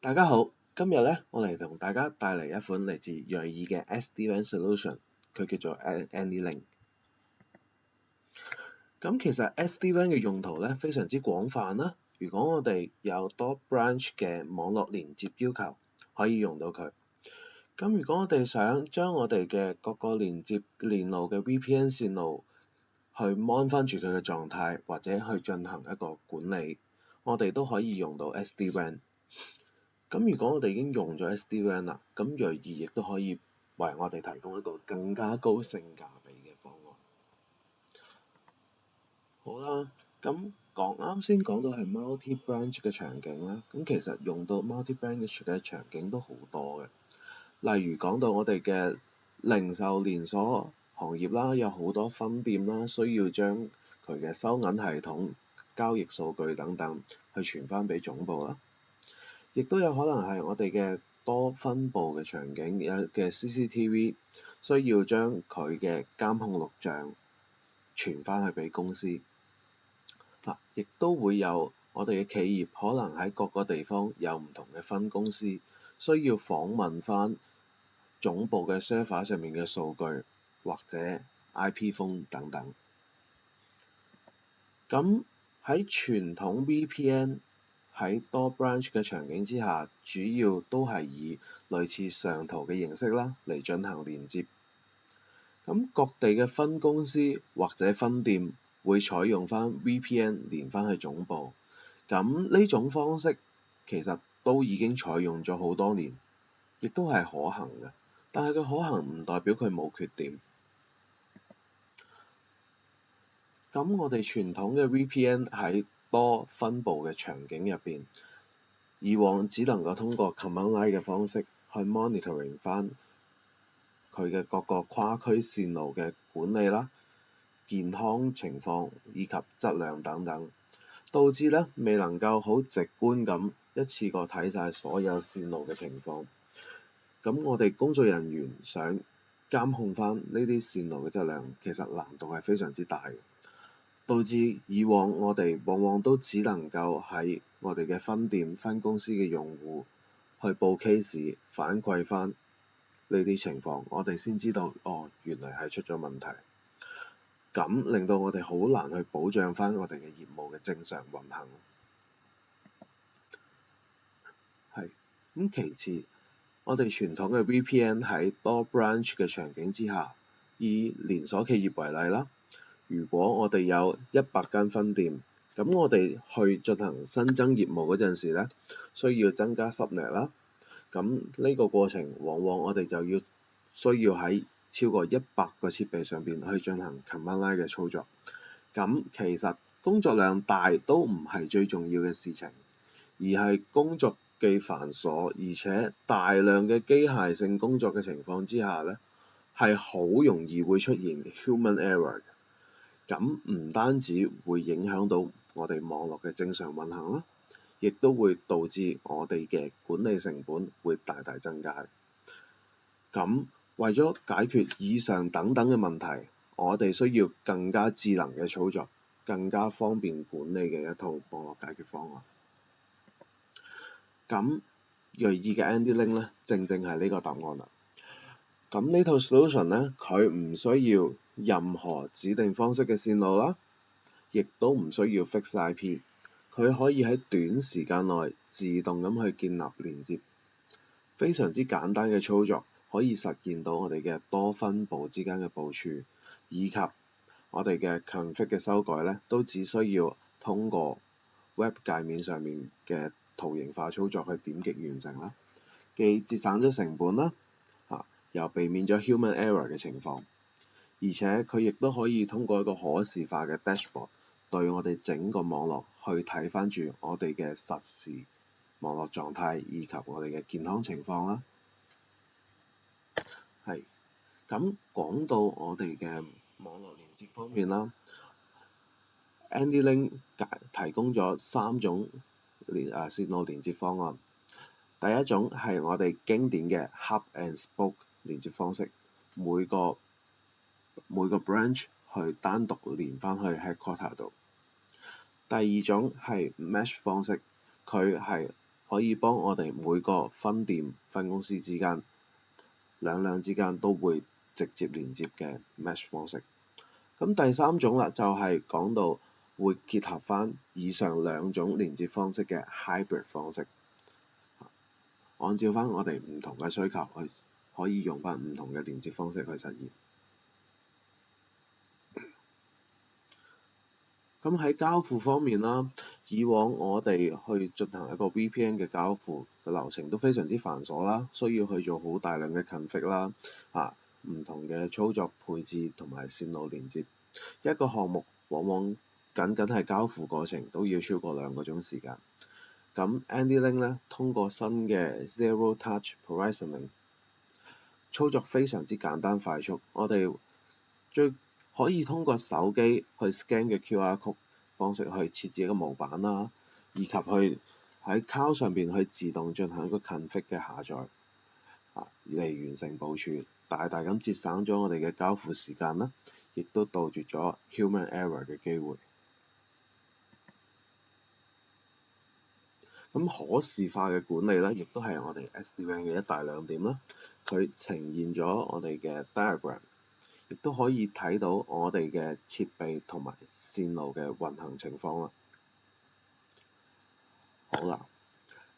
大家好，今日咧我嚟同大家帶嚟一款嚟自銳意嘅 SD-WAN solution， 佢叫做 AnyLink。咁其實 SD-WAN 嘅用途咧非常之廣泛啦。如果我哋有多 branch 嘅網絡連接要求，可以用到佢。咁如果我哋想將我哋嘅各個連接連路嘅 VPN 線路去 mon 翻住佢嘅狀態，或者去進行一個管理，我哋都可以用到 SD-WAN。咁如果我哋已經用咗 SD-WAN 啦，咁銳意亦都可以為我哋提供一個更加高性價比嘅方案。好啦，咁啱先講到係 multi-branch 嘅場景啦，咁其實用到 multi-branch 嘅場景都好多嘅。例如講到我哋嘅零售連鎖行業啦，有好多分店啦，需要將佢嘅收銀系統、交易數據等等去傳翻俾總部啦。亦都有可能係我哋嘅多分佈嘅場景，有嘅 CCTV 需要將佢嘅監控錄像傳翻去俾公司。亦都會有我哋嘅企業可能喺各個地方有唔同嘅分公司，需要訪問翻總部嘅 server 上面嘅數據或者 IP phone 等等。咁喺傳統 VPN喺多 branch 嘅場景之下，主要都係以類似上圖嘅形式啦嚟進行連接。咁各地嘅分公司或者分店會採用翻 VPN 連翻去總部。咁呢種方式其實都已經採用咗好多年，亦都係可行嘅。但係佢可行唔代表佢冇缺點。咁我哋傳統嘅 VPN 喺多分佈嘅場景入邊，以往只能夠通過 command line 嘅方式去 monitoring 翻佢嘅各個跨區線路嘅管理啦、健康情況以及質量等等，導致咧未能夠好直觀咁一次過睇晒所有線路嘅情況。咁我哋工作人員想監控翻呢啲線路嘅質量，其實難度係非常之大嘅。導致以往我哋往往都只能夠喺我哋嘅分店分公司嘅用戶去報 case 反饋翻呢啲情況，我哋先知道原來係出咗問題。咁令到我哋好難去保障翻我哋嘅業務嘅正常運行。咁其次，我哋傳統嘅 VPN 喺多 branch 嘅場景之下，以連鎖企業為例啦。如果我哋有100間分店，咁我哋去進行新增業務嗰陣時咧，需要增加subnet啦。咁呢個過程往往我哋就需要喺超過100個設備上邊去進行 command line 嘅操作。咁其實工作量大都唔係最重要嘅事情，而係工作既繁瑣而且大量嘅機械性工作嘅情況之下咧，係好容易會出現 human error。咁唔單止會影響到我哋網絡嘅正常運行啦，亦都會導致我哋嘅管理成本會大大增加。咁為咗解決以上等等嘅問題，我哋需要更加智能嘅操作，更加方便管理嘅一套網絡解決方案。咁銳意嘅 AnyLink 咧，正正係呢個答案啦。咁呢套 solution 咧，佢唔需要任何指定方式嘅線路啦，亦都唔需要 fix IP， 佢可以喺短時間內自動咁去建立連接，非常之簡單嘅操作，可以實現到我哋嘅多分佈之間嘅部署，以及我哋嘅 config 嘅修改咧，都只需要通過 web 界面上面嘅圖形化操作去點擊完成啦，既節省咗成本啦，又避免咗 human error 嘅情況，而且佢亦都可以通過一個可視化嘅 dashboard 對我哋整個網絡去睇翻住我哋嘅實時網絡狀態以及我哋嘅健康情況啦。咁講到我哋嘅網絡連接方面啦，AnyLink 提供咗3種線路連接方案。第一種係我哋經典嘅 Hub and Spoke 連接方式，每個 branch 去單獨連翻去 headquarter 度。第二種係 Mesh 方式，佢係可以幫我哋每個分店、分公司之間兩之間都會直接連接嘅 Mesh 方式。咁第三種啦，就係講到會結合翻以上兩種連接方式嘅 Hybrid 方式，按照翻我哋唔同嘅需求去，可以用翻唔同嘅連接方式去實現。咁喺交付方面啦，以往我哋去進行一個 VPN 嘅交付嘅流程都非常之繁瑣啦，需要去做好大量嘅 config 啦，唔同嘅操作配置同埋線路連接。一個項目往往僅係交付過程都要超過2個鐘時間。咁 AnyLink 咧，通過新嘅 Zero Touch Provisioning 操作非常之簡單快速，我哋可以通過手機去 scan 嘅 QR code 方式去設置一個模板啦，以及去喺 Cloud 上邊去自動進行一個 config 嘅下載，嚟完成部署，大大咁節省咗我哋嘅交付時間啦，亦都杜絕咗 human error 嘅機會。咁可視化嘅管理咧，亦都係我哋 SD-WAN 嘅一大亮點啦。佢呈現咗我哋嘅 diagram，亦都可以睇到我哋嘅設備同埋線路嘅運行情況啦。好啦，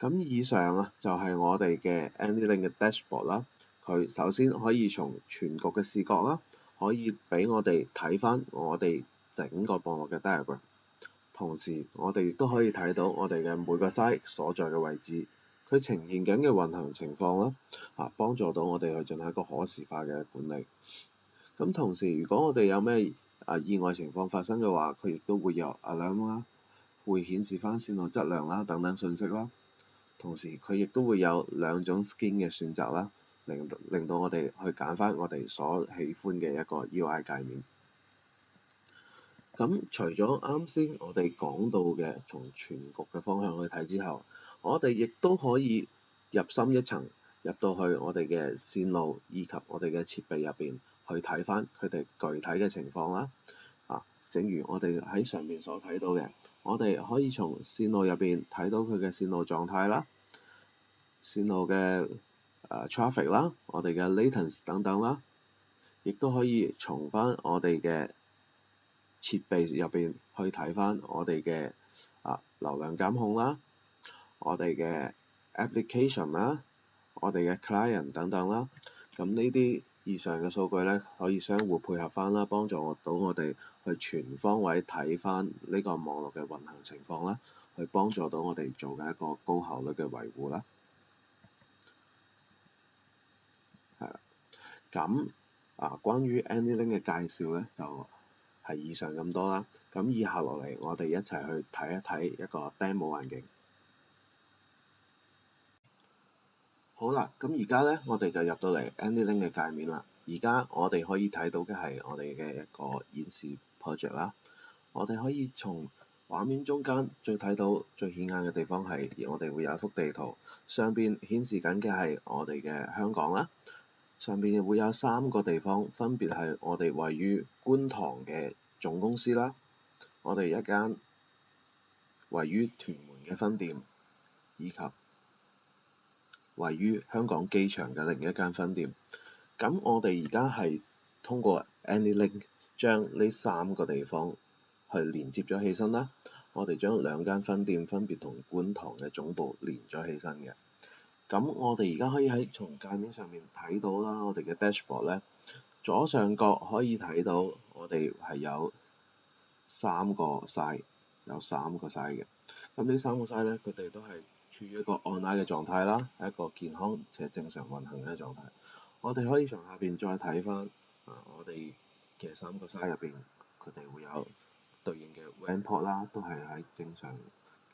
咁以上就係我哋嘅 AnyLink 嘅 dashboard 啦。佢首先可以從全局嘅視覺啦，可以俾我哋睇翻我哋整個網絡嘅 diagram。同時，我哋亦都可以睇到我哋嘅每個 site 所在嘅位置，佢呈現緊嘅運行情況啦，幫助到我哋去進行一個可視化嘅管理。咁同時，如果我哋有咩意外情況發生嘅話，佢亦都會有 alarm 啦，會顯示翻線路質量啦等等信息啦。同時，佢亦都會有2種 skin 嘅選擇啦，令到我哋去揀翻我哋所喜歡嘅一個 UI 界面。咁除咗啱先我哋講到嘅從全局嘅方向去睇之後，我哋亦都可以入深一層，入到去我哋嘅線路以及我哋嘅設備入邊去睇翻佢哋具體嘅情況啦。正如我哋喺上面所睇到嘅，我哋可以從線路入邊睇到佢嘅線路狀態啦、線路嘅traffic 啦、我哋嘅 latency 等等啦，亦都可以從翻我哋嘅設備入邊去睇翻我哋嘅流量監控啦、我哋嘅 application 啦、我哋嘅 client 等等啦。咁呢啲以上嘅數據咧，可以相互配合翻啦，幫助到我哋去全方位睇翻呢個網絡嘅運行情況啦，去幫助到我哋做嘅一個高效率嘅維護啦。係啦，咁關於 AnyLink 嘅介紹咧，就係以上咁多啦。咁以下落嚟，我哋一齊去睇一睇一個 demo 環境。好啦，咁而家咧，我哋就入到嚟 AnyLink 嘅界面啦。而家我哋可以睇到嘅係我哋嘅一個演示 project 啦。我哋可以從畫面中間最睇到最顯眼嘅地方係，我哋會有一幅地圖，上邊顯示緊嘅係我哋嘅香港啦。上邊會有3個地方，分別係我哋位於觀塘嘅總公司啦，我哋一間位於屯門嘅分店，以及位於香港機場嘅另一間分店。咁我哋而家係通過 AnyLink 將呢3個地方去連接咗起身啦。我哋將2間分店分別同觀塘嘅總部連咗起身嘅。咁我哋而家可以喺從界面上面睇到啦，我哋嘅 dashboard 咧，左上角可以睇到我哋係有3個 site，有3個 site 嘅。咁呢3個 site 咧，佢哋都係處於一個 online 嘅狀態啦，係一個健康且正常運行嘅狀態。我哋可以從下邊再睇翻我哋嘅3個 site 入邊，佢哋會有對應嘅 WAN port 啦，都係喺正常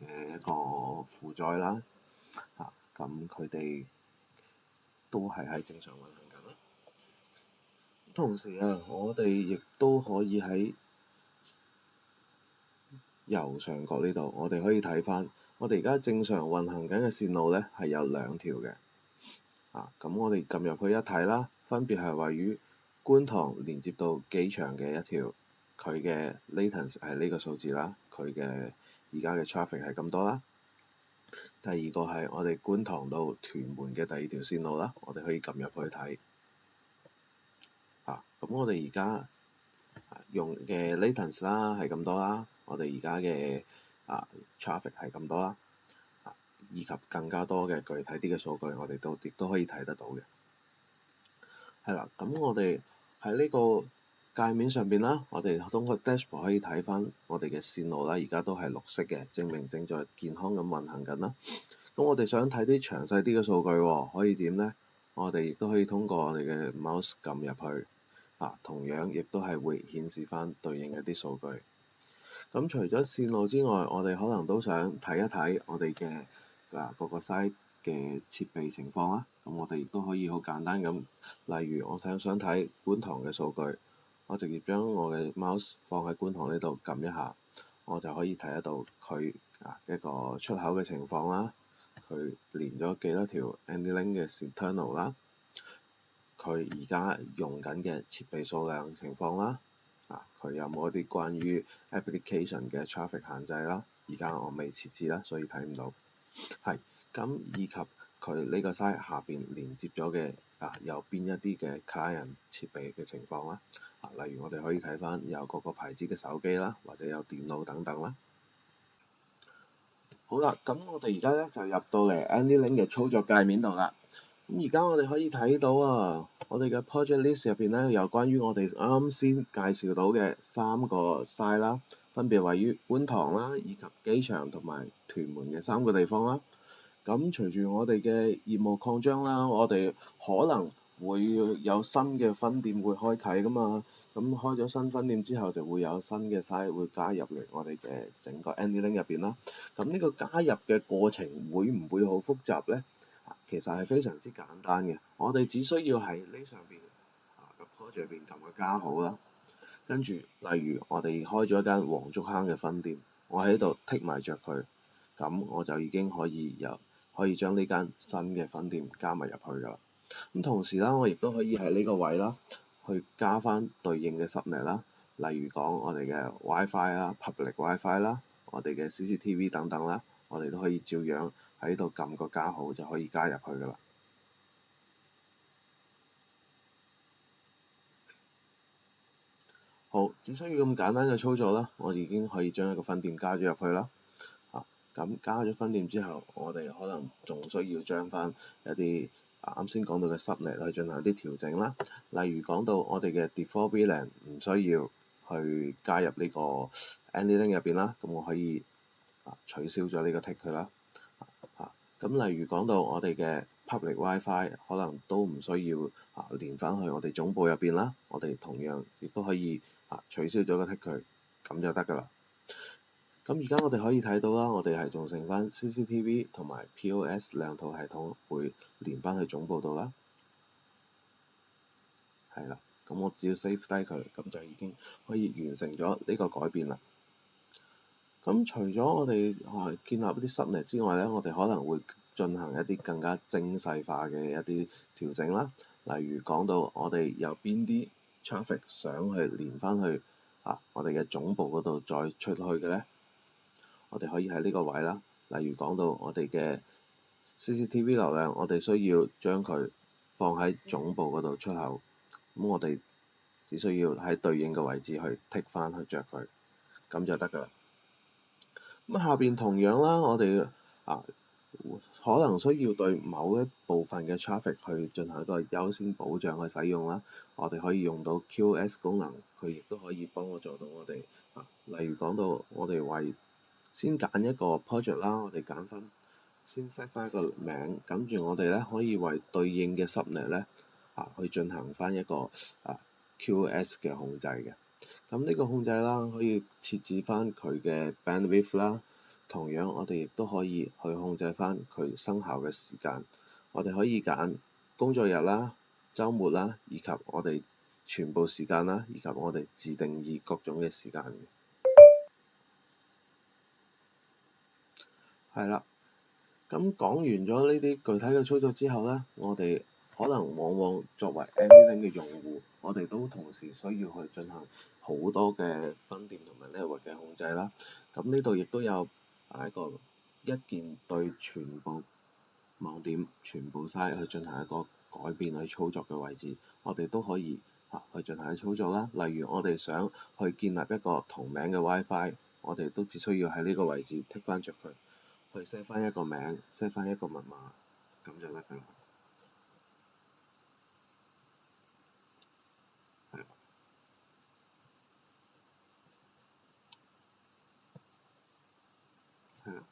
嘅一個負載啦。咁佢哋都係喺正常運行緊啦。同時我哋亦都可以喺右上角呢度，我哋可以睇翻，我哋而家正常運行緊嘅線路咧係有2條嘅。咁我哋撳入去一睇啦，分別係位於觀塘連接到機場嘅一條，佢嘅 latency 係呢個數字啦，佢嘅而家嘅 traffic 係咁多啦。第二個係我哋觀塘到屯門嘅第二條線路啦，我哋可以撳入去睇。咁我哋而家用嘅 latence 啦係咁多啦，我哋而家嘅traffic 係咁多啦，以及更加多嘅具體啲嘅數據，我哋亦都可以睇得到嘅。係啦，咁我哋喺呢個界面上邊啦，我哋通過 dashboard 可以睇翻我哋嘅線路啦，而家都係綠色嘅，證明正在健康咁運行緊啦。咁我哋想睇啲詳細啲嘅數據喎，可以點呢？我哋亦都可以通過我哋嘅 mouse 撳入去，同樣亦都係會顯示翻對應一啲數據。咁除咗線路之外，我哋可能都想睇一睇我哋嘅各個 site 嘅設備情況啦。咁我哋亦都可以好簡單咁，例如我想睇觀塘嘅數據，我直接將我嘅 mouse 放喺觀塘呢度撳一下，我就可以睇得到佢一個出口嘅情況啦。佢連咗幾多條 AnyLink 嘅 internal 啦，佢而家用緊嘅設備數量情況啦，佢有冇一啲關於 application 嘅 traffic 限制啦？而家我未設置啦，所以睇唔到。咁以及佢呢個 site 下邊連接咗嘅有邊一啲嘅 client 設備嘅情況啦。例如我哋可以睇翻有各個牌子嘅手機啦，或者有電腦等等啦。好啦，咁我哋而家咧就入到嚟 AnyLink 嘅操作界面度啦。咁而家我哋可以睇到我哋嘅 project list 入邊咧有關於我哋啱先介紹到嘅3個 site 啦，分別位於觀塘啦，以及機場同埋屯門嘅3個地方啦。咁隨住我哋嘅業務擴張啦，我哋可能會有新嘅分店會開啓噶嘛。咁開咗新分店之後，就會有新嘅 site 會加入嚟我哋嘅整個 AnyLink 入邊啦。咁呢個加入嘅過程會唔會好複雜呢？其實係非常之簡單嘅，我哋只需要喺呢上邊個 project 入邊撳個加號啦。跟住，例如我哋開咗一間黃竹坑嘅分店，我喺度剔埋着佢，咁我就已經可以將呢間新嘅分店加埋入去㗎啦。咁同時啦，我亦都可以喺呢個位啦，去加翻對應嘅 subnet 啦，例如講我哋嘅 WiFi 啦、public WiFi 啦、我哋嘅 CCTV 等等啦，我哋都可以照樣喺度撳個加號就可以加入去㗎啦。好，只需要咁簡單嘅操作啦，我已經可以將一個分店加咗入去啦。咁加咗分店之後，我哋可能仲需要將翻一啲啱先講到嘅 subnet 去進行一啲調整啦。例如講到我哋嘅 default VLAN 唔需要去加入呢個 AnyLink 入邊啦，咁我可以取消咗呢個 tick 佢啦。咁例如講到我哋嘅 public WiFi 可能都唔需要連翻去我哋總部入邊啦，我哋同樣亦都可以取消咗個 tick 佢，咁就得㗎啦。咁而家我哋可以睇到啦，我哋係仲剩翻 CCTV 同埋 POS 兩套系統會連翻去總部度啦。係啦，咁我只要 save 低佢，咁就已經可以完成咗呢個改變啦。咁除咗我哋建立一啲 subnet 之外咧，我哋可能會進行一啲更加精細化嘅一啲調整啦。例如講到我哋有邊啲 traffic 想去連翻去我哋嘅總部嗰度再出去嘅咧？我哋可以喺呢個位啦，例如講到我哋嘅 CCTV 流量，我哋需要將佢放喺總部嗰度出口，咁我哋只需要喺對應嘅位置去剔翻去着佢，咁就得㗎啦。咁下邊同樣啦，我哋可能需要對某一部分嘅 traffic 去進行一個優先保障去使用啦，我哋可以用到 QoS 功能，佢亦都可以幫我做到我哋例如講到我哋為先揀一個 project 啦，我哋揀翻先 set 翻一個名，跟住我哋咧可以為對應嘅 subnet 咧去進行翻一個QoS 嘅控制嘅。咁呢個控制啦，可以設置翻佢嘅 bandwidth 啦，同樣我哋亦都可以去控制翻佢生效嘅時間。我哋可以揀工作日啦、週末啦，以及我哋全部時間啦，以及我哋自定義各種嘅時間嘅。係啦，咁講完咗呢啲具體嘅操作之後咧，我哋可能往往作為 AnyLink 嘅用戶，我哋都同時需要去進行好多嘅分店同埋 network 嘅控制啦。咁呢度亦都有一個一鍵對全部網點全部 site 去進行一個改變去操作嘅位置，我哋都可以去進行操作啦。例如我哋想去建立一個同名嘅 WiFi，我哋都只需要喺呢個位置剔翻着佢，去 set 翻一個名 ，set 翻一個密碼，咁就得㗎啦。係係啦。